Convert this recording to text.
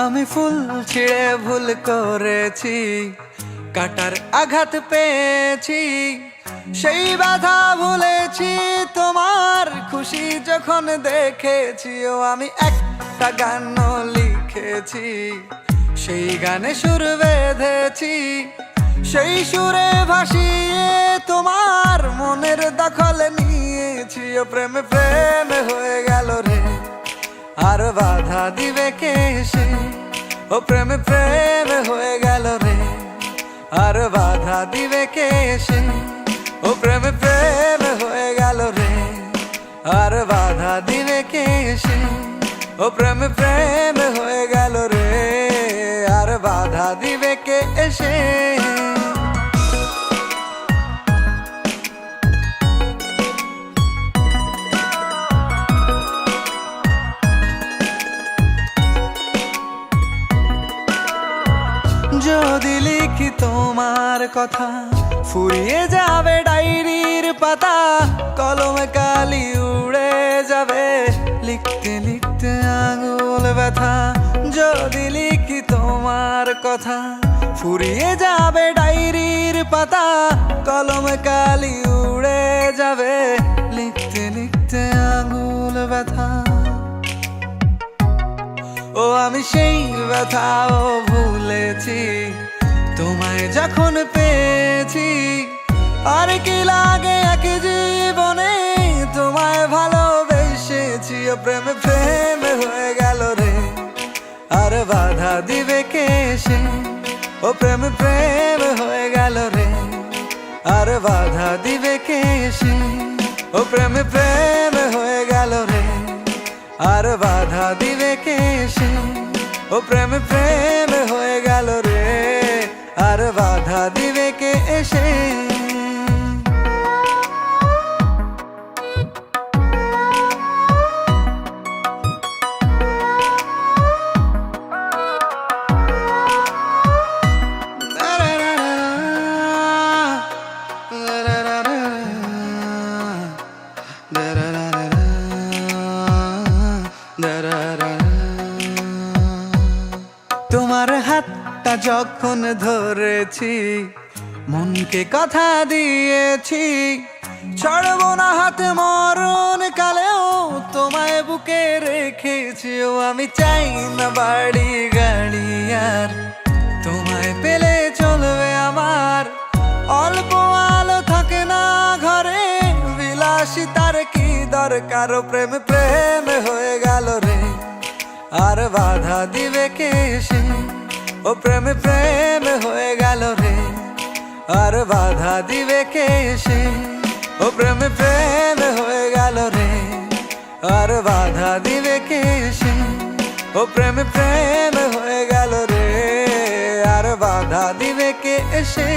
আমি ফুল ছিঁড়ে ভুল করেছি, কাটার আঘাত পেয়েছি, সেই ব্যথা ভুলেছি তোমার খুশি যখন দেখেছি। ও আমি একটা গান লিখেছি, সেই গানে সুর বেঁধেছি, সেই সুরে ভাসিয়ে তোমার মনের দখল নিয়েছি। ও প্রেমে প্রেমে হয়ে গেল রে, আর বাধা দিবে কে সে? ও প্রেমে প্রেমে হয়ে গেল রে, আর বাধা দিবে কে সে? ও প্রেমে প্রেমে হয়ে গেল রে, আর বাধা দিবে কে সে? ও প্রেমে প্রেমে হয়ে গেল রে, আর বাধা দিবে কে এসে? যদি লিখি তোমার কথা, ফুরিয়ে যাবে ডায়েরির পাতা, কলমে কালি উড়ে যাবে, লিখতে লিখতে আঙুল ব্যথা। যদি লিখি তোমার কথা, ফুরিয়ে যাবে ডায়েরির পাতা, কলমে কালি উড়ে যাবে, লিখতে লিখতে আঙুল ব্যথা। ও আমি সেই ব্যথাও ভুলেছি, তোমায় যখন পেয়েছি। আর কি লাগে এক জীবনে, তোমায় ভালোবেসেছি। ও প্রেমে প্রেমে হয়ে গেল রে, আর বাধা দিবে কে সে? ও প্রেমে প্রেমে হয়ে গেল রে, আর বাধা দিবে কে সে? ও প্রেমে প্রেমে হয়ে গেল রে, আর বাধা দিবে কে সে? ও প্রেমে প্রেমে হয়ে গেল রে, আর বাধা দিবে কে এসে? তোমার হাতটা যখন ধরেছি, মনকে কথা দিয়েছি, ছাড়বো না হাত মরণ কালেও, তোমায় বুকে রেখেছি। ও আমি চাই না বাড়ি গাড়ি আর, তোমায় পেলে চলবে আমার। অল্প আলো থাকে না ঘরে, বিলাসিতার কি দরকার? ও প্রেমে প্রেমে হয়ে গেল রে, আর বাধা দিবে কে সে? ও প্রেমে প্রেমে হয়ে গেল রে, আর বাধা দিবে কে সে? ও প্রেমে প্রেমে হয়ে গেল রে, আর বাধা দিবে কে সে? ও প্রেমে প্রেমে হয়ে গেল রে, আর বাধা দিবে কে এসে?